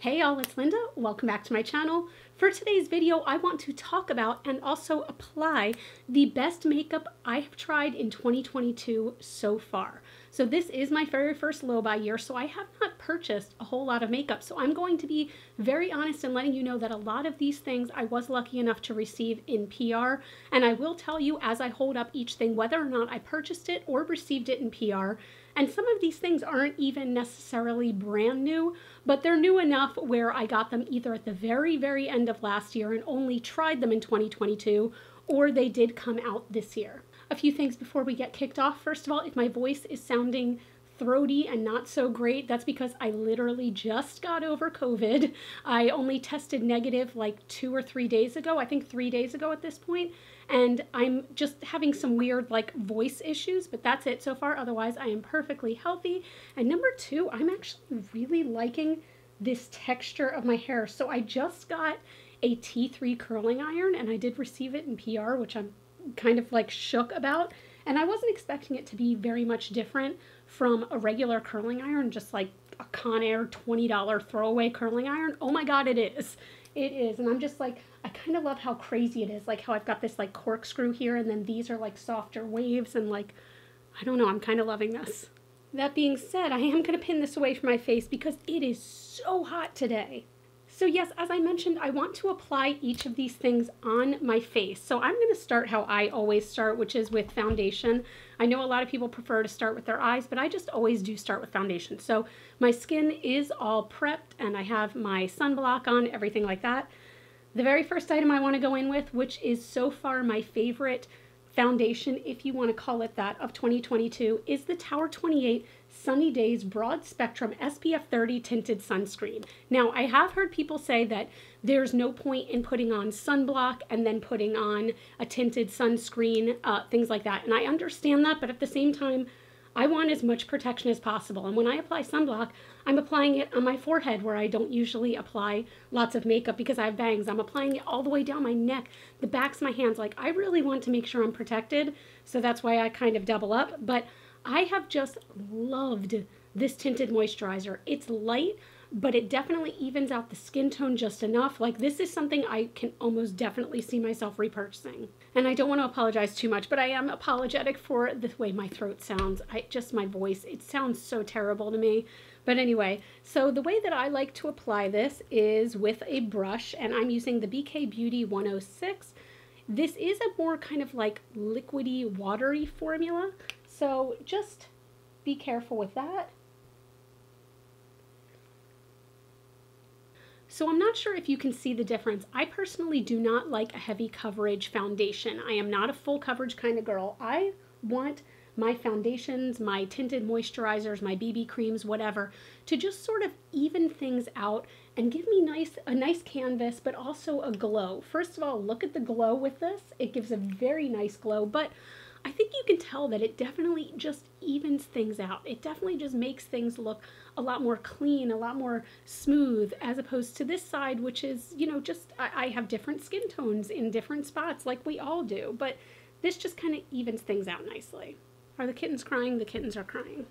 Hey y'all, it's Linda. Welcome back to my channel. For today's video, I want to talk about and also apply the best makeup I have tried in 2022 so far. So this is my very first low buy year, so I have not purchased a whole lot of makeup. So I'm going to be very honest and letting you know that a lot of these things I was lucky enough to receive in PR. And I will tell you as I hold up each thing whether or not I purchased it or received it in PR. And some of these things aren't even necessarily brand new, but they're new enough where I got them either at the very end of last year and only tried them in 2022, or they did come out this year. A few things before we get kicked off. First of all, if my voice is sounding throaty and not so great, that's because I literally just got over COVID. I only tested negative like 2 or 3 days ago, I think 3 days ago at this point, and I'm just having some weird like voice issues, but that's it so far. Otherwise, I am perfectly healthy. And number two, I'm actually really liking this texture of my hair. So I just got a T3 curling iron and I did receive it in PR, which I'm kind of like shook about. And I wasn't expecting it to be very much different from a regular curling iron, just like a Conair $20 throwaway curling iron. Oh my God, it is. It is. And I'm just like, I kind of love how crazy it is. Like how I've got this like corkscrew here and then these are like softer waves and like, I don't know, I'm kind of loving this. That being said, I am going to pin this away from my face because it is so hot today. So yes, as I mentioned, I want to apply each of these things on my face. So I'm going to start how I always start, which is with foundation. I know a lot of people prefer to start with their eyes, but I just always do start with foundation. So my skin is all prepped and I have my sunblock on, everything like that. The very first item I want to go in with, which is so far my favorite foundation, if you want to call it that, of 2022, is the Tower 28 Sunny Days Broad Spectrum SPF 30 Tinted Sunscreen. Now, I have heard people say that there's no point in putting on sunblock and then putting on a tinted sunscreen, things like that. And I understand that, but at the same time, I want as much protection as possible. And when I apply sunblock, I'm applying it on my forehead where I don't usually apply lots of makeup because I have bangs. I'm applying it all the way down my neck, the backs of my hands. Like, I really want to make sure I'm protected. So that's why I kind of double up. But I have just loved this tinted moisturizer. It's light, but it definitely evens out the skin tone just enough. Like, this is something I can almost definitely see myself repurchasing. And I don't want to apologize too much, but I am apologetic for the way my throat sounds. Just my voice, it sounds so terrible to me. But anyway, so the way that I like to apply this is with a brush, and I'm using the BK Beauty 106. This is a more kind of like liquidy, watery formula. So just be careful with that. So I'm not sure if you can see the difference. I personally do not like a heavy coverage foundation. I am not a full coverage kind of girl. I want my foundations, my tinted moisturizers, my BB creams, whatever, to just sort of even things out and give me a nice canvas, but also a glow. First of all, look at the glow with this. It gives a very nice glow, but I think you can tell that it definitely just evens things out. It definitely just makes things look a lot more clean, a lot more smooth, as opposed to this side, which is, you know, just, I have different skin tones in different spots like we all do, but this just kind of evens things out nicely. Are the kittens crying? The kittens are crying.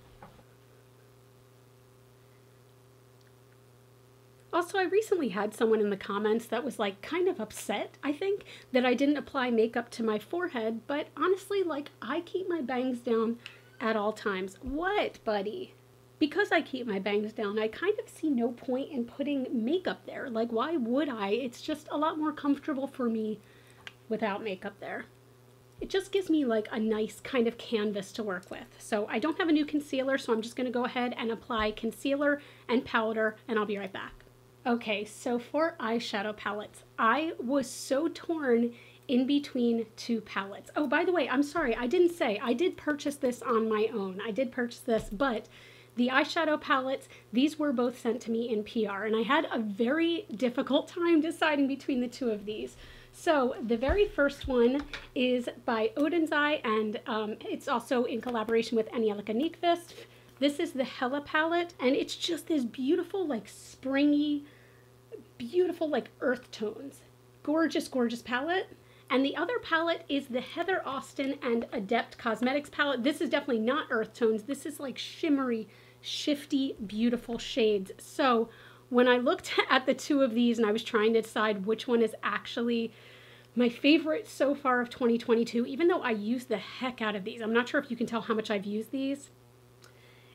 Also, I recently had someone in the comments that was like kind of upset, I think, that I didn't apply makeup to my forehead, but honestly, like, I keep my bangs down at all times. What, buddy? Because I keep my bangs down, I kind of see no point in putting makeup there. Like, why would I? It's just a lot more comfortable for me without makeup there. It just gives me like a nice kind of canvas to work with. So I don't have a new concealer, so I'm just going to go ahead and apply concealer and powder, and I'll be right back. Okay, so for eyeshadow palettes, I was so torn in between two palettes. Oh, by the way, I'm sorry, I didn't say, I did purchase this on my own. I did purchase this, but the eyeshadow palettes, these were both sent to me in PR, and I had a very difficult time deciding between the two of these. So the very first one is by Odin's Eye, and it's also in collaboration with Angelica Nyqvist. This is the Hella palette, and it's just this beautiful, like springy, beautiful, like earth tones. Gorgeous, gorgeous palette. And the other palette is the Heather Austin and Adept Cosmetics palette. This is definitely not earth tones. This is like shimmery, shifty, beautiful shades. So when I looked at the two of these and I was trying to decide which one is actually my favorite so far of 2022, even though I used the heck out of these. I'm not sure if you can tell how much I've used these.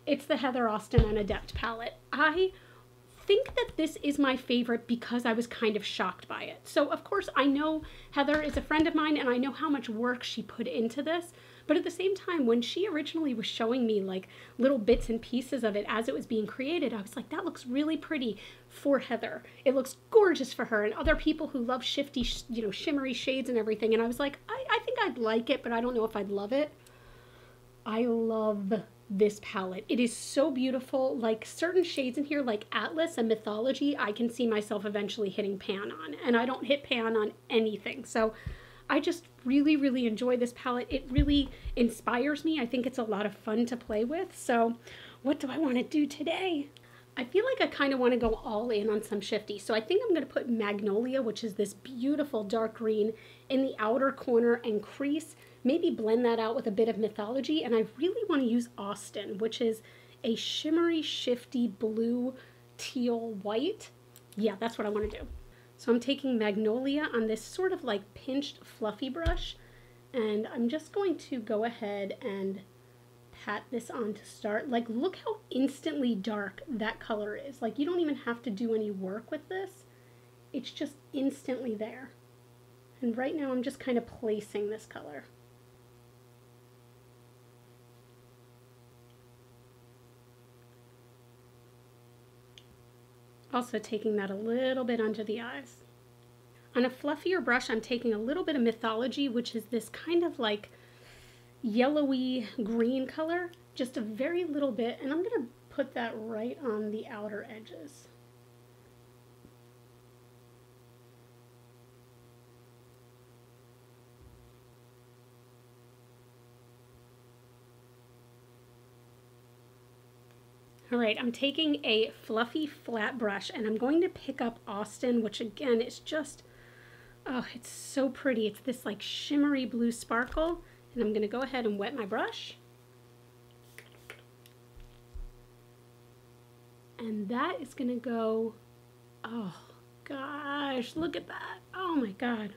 It's the Heather Austin and Adept palette. I think that this is my favorite because I was kind of shocked by it. So of course I know Heather is a friend of mine and I know how much work she put into this, but at the same time, when she originally was showing me like little bits and pieces of it as it was being created, I was like, that looks really pretty for Heather. It looks gorgeous for her and other people who love shifty, shimmery shades and everything. And I was like, I think I'd like it, but I don't know if I'd love it. I love this palette. It is so beautiful. Like certain shades in here, like Atlas and Mythology, I can see myself eventually hitting pan on, and I don't hit pan on anything. So I just really, really enjoy this palette. It really inspires me. I think it's a lot of fun to play with. So what do I want to do today? I feel like I kind of want to go all in on some shifty. So I think I'm going to put Magnolia, which is this beautiful dark green, in the outer corner and crease. Maybe blend that out with a bit of Mythology. And I really want to use Austin, which is a shimmery, shifty blue, teal, white. Yeah, that's what I want to do. So I'm taking Magnolia on this sort of like pinched fluffy brush. And I'm just going to go ahead and pat this on to start. Like, look how instantly dark that color is. Like, you don't even have to do any work with this. It's just instantly there. And right now I'm just kind of placing this color. Also taking that a little bit under the eyes. On a fluffier brush, I'm taking a little bit of Mythology, which is this kind of like yellowy green color, just a very little bit, and I'm going to put that right on the outer edges. All right, I'm taking a fluffy flat brush and I'm going to pick up Austin, which again is just, oh, it's so pretty. It's this like shimmery blue sparkle, and I'm going to go ahead and wet my brush. And that is going to go, oh gosh, look at that. Oh my God.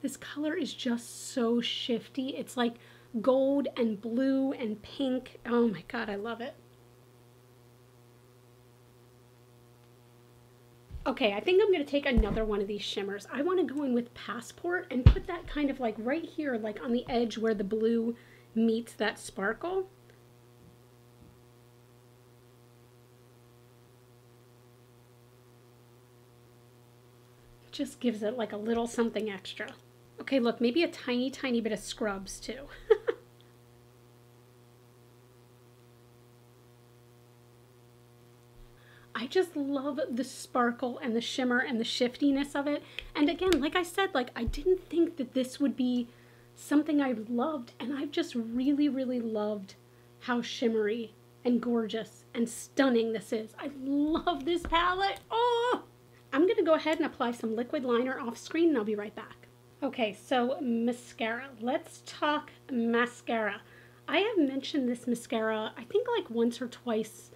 This color is just so shifty. It's like gold and blue and pink. Oh my God, I love it. Okay, I think I'm going to take another one of these shimmers. I want to go in with Passport and put that kind of like right here, like on the edge where the blue meets that sparkle. It just gives it like a little something extra. Okay, look, maybe a tiny, tiny bit of Scrubs too. I just love the sparkle and the shimmer and the shiftiness of it. And again, like I said, like I didn't think that this would be something I loved, and I've just really, really loved how shimmery and gorgeous and stunning this is. I love this palette. Oh! I'm gonna go ahead and apply some liquid liner off screen and I'll be right back. Okay, so mascara. Let's talk mascara. I have mentioned this mascara, I think like once or twice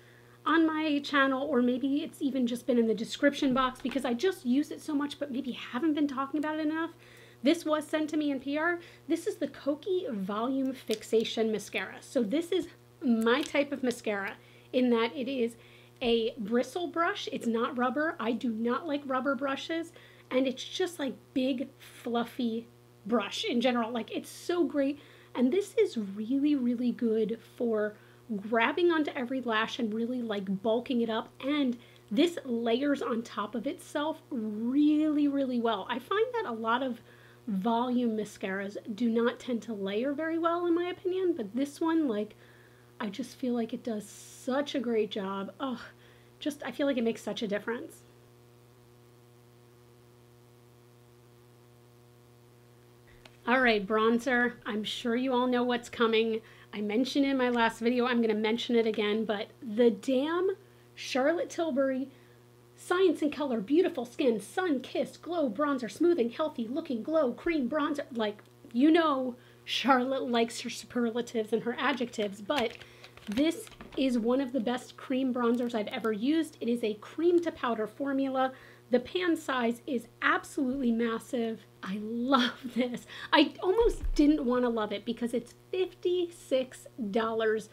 on my channel, or maybe it's even just been in the description box because I just use it so much, but maybe haven't been talking about it enough. This was sent to me in PR. This is the Kokie Volume Fixation Mascara. So this is my type of mascara in that it is a bristle brush. It's not rubber. I do not like rubber brushes. And it's just like big, fluffy brush in general. Like it's so great. And this is really, really good for grabbing onto every lash and really like bulking it up. And this layers on top of itself really, really well. I find that a lot of volume mascaras do not tend to layer very well in my opinion, but this one, like, I just feel like it does such a great job. Oh, just, I feel like it makes such a difference. All right, bronzer. I'm sure you all know what's coming. I mentioned in my last video, I'm going to mention it again, but the damn Charlotte Tilbury Science and Color Beautiful Skin Sun Kissed Glow Bronzer, Smoothing, Healthy Looking Glow Cream Bronzer. Like, you know, Charlotte likes her superlatives and her adjectives, but this is one of the best cream bronzers I've ever used. It is a cream to powder formula. The pan size is absolutely massive. I love this. I almost didn't want to love it because it's $56,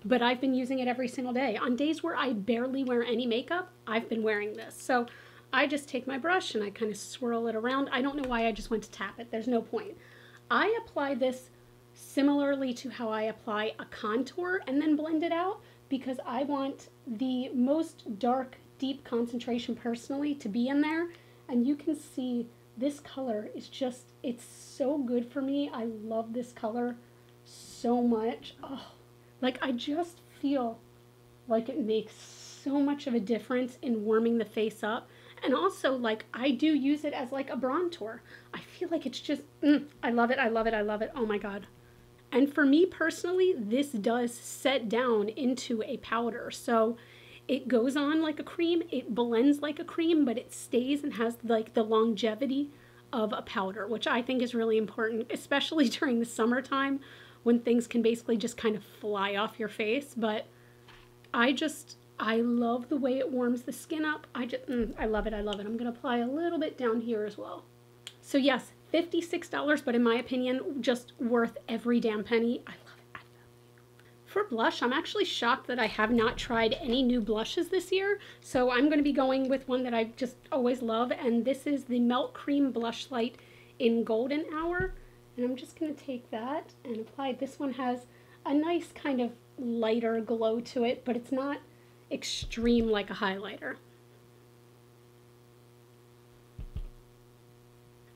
but I've been using it every single day. On days where I barely wear any makeup, I've been wearing this. So I just take my brush and I kind of swirl it around. I don't know why I just went to tap it. There's no point. I apply this similarly to how I apply a contour and then blend it out because I want the most dark, deep concentration personally to be in there. And you can see this color is just, it's so good for me. I love this color so much. Oh, like I just feel like it makes so much of a difference in warming the face up. And also, like, I do use it as like a bronzer. I feel like it's just, I love it, I love it, I love it. Oh my God. And for me personally, this does set down into a powder. So it goes on like a cream, it blends like a cream, but it stays and has like the longevity of a powder, which I think is really important, especially during the summertime when things can basically just kind of fly off your face. But I love the way it warms the skin up. I love it, I love it. I'm gonna apply a little bit down here as well. So yes, $56, but in my opinion, just worth every damn penny. I love it, I love it. For blush, I'm actually shocked that I have not tried any new blushes this year. So I'm gonna be going with one that I just always love, and this is the Melt Cream Blush Light in Golden Hour. And I'm just gonna take that and apply. This one has a nice kind of lighter glow to it, but it's not extreme like a highlighter.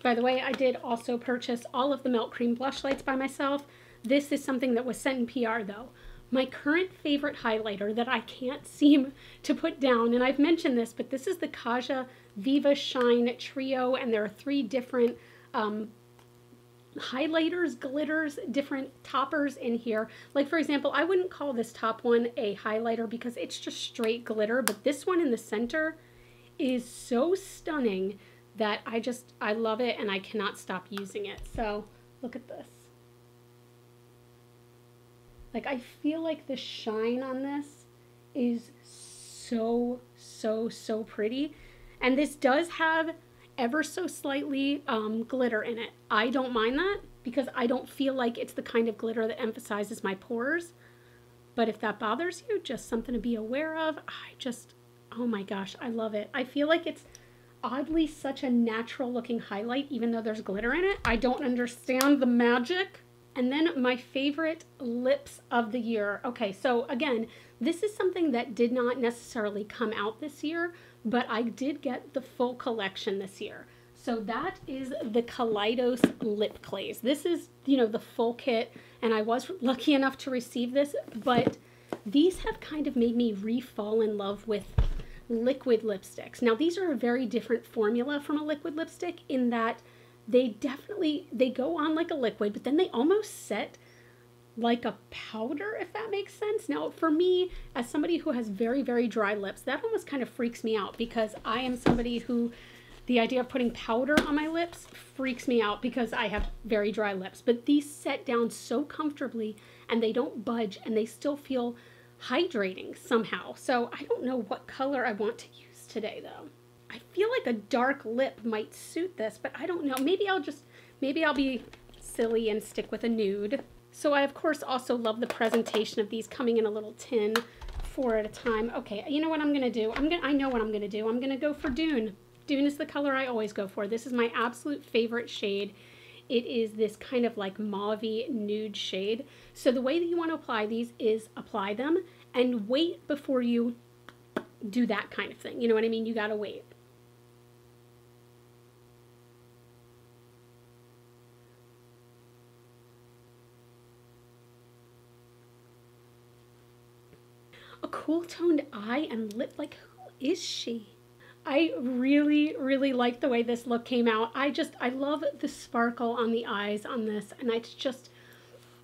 By the way, I did also purchase all of the Melt Cream blush lights by myself. This is something that was sent in PR though. My current favorite highlighter that I can't seem to put down, and I've mentioned this, but this is the Kaja Viva Shine Trio, and there are 3 different highlighters, glitters, different toppers in here. Like for example, I wouldn't call this top one a highlighter because it's just straight glitter, but this one in the center is so stunning that I love it and I cannot stop using it. So look at this. Like I feel like the shine on this is so pretty. And this does have ever so slightly glitter in it. I don't mind that because I don't feel like it's the kind of glitter that emphasizes my pores. But if that bothers you, just something to be aware of. Oh my gosh, I love it. I feel like it's oddly such a natural looking highlight even though there's glitter in it. I don't understand the magic. And then my favorite lips of the year. Okay, so again, this is something that did not necessarily come out this year, but I did get the full collection this year. So that is the Kaleidos Lip Clays. This is, you know, the full kit, and I was lucky enough to receive this, but these have kind of made me re-fall in love with liquid lipsticks. Now, these are a very different formula from a liquid lipstick in that they go on like a liquid, but then they almost set like a powder, if that makes sense. Now, for me, as somebody who has very dry lips, that almost kind of freaks me out because I am somebody who, the idea of putting powder on my lips freaks me out because I have very dry lips. But these set down so comfortably and they don't budge and they still feel hydrating somehow. So I don't know what color I want to use today though. I feel like a dark lip might suit this, but I don't know. Maybe I'll be silly and stick with a nude. So I of course also love the presentation of these coming in a little tin, 4 at a time. Okay, you know what I'm gonna do? I know what I'm gonna do. I'm gonna go for Dune. Dune is the color I always go for. This is my absolute favorite shade. It is this kind of like mauve-y nude shade. So the way that you want to apply these is apply them and wait before you do that kind of thing. You know what I mean? You gotta wait. A cool toned eye and lip, like who is she? I really like the way this look came out. I love the sparkle on the eyes on this, and it's just,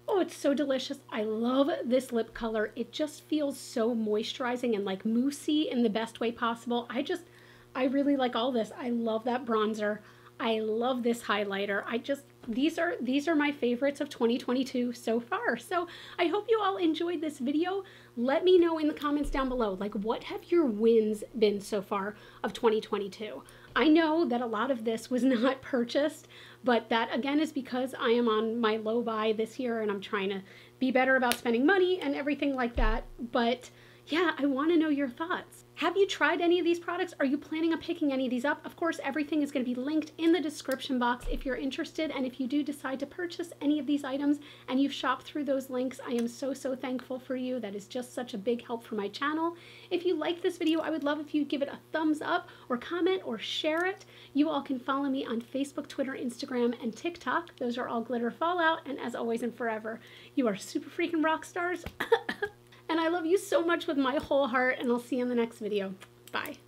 oh, it's so delicious. I love this lip color. It just feels so moisturizing and like moussey in the best way possible. I really like all this. I love that bronzer. I love this highlighter. these are my favorites of 2022 so far. So I hope you all enjoyed this video. Let me know in the comments down below, like, what have your wins been so far of 2022? I know that a lot of this was not purchased, but that again is because I am on my low buy this year and I'm trying to be better about spending money and everything like that. But yeah, I want to know your thoughts. Have you tried any of these products? Are you planning on picking any of these up? Of course, everything is going to be linked in the description box if you're interested. And if you do decide to purchase any of these items and you've shopped through those links, I am so thankful for you. That is just such a big help for my channel. If you like this video, I would love if you give it a thumbs up or comment or share it. You all can follow me on Facebook, Twitter, Instagram, and TikTok. Those are all GlitterFallout. And as always and forever, you are super freaking rock stars. And I love you so much with my whole heart, and I'll see you in the next video. Bye.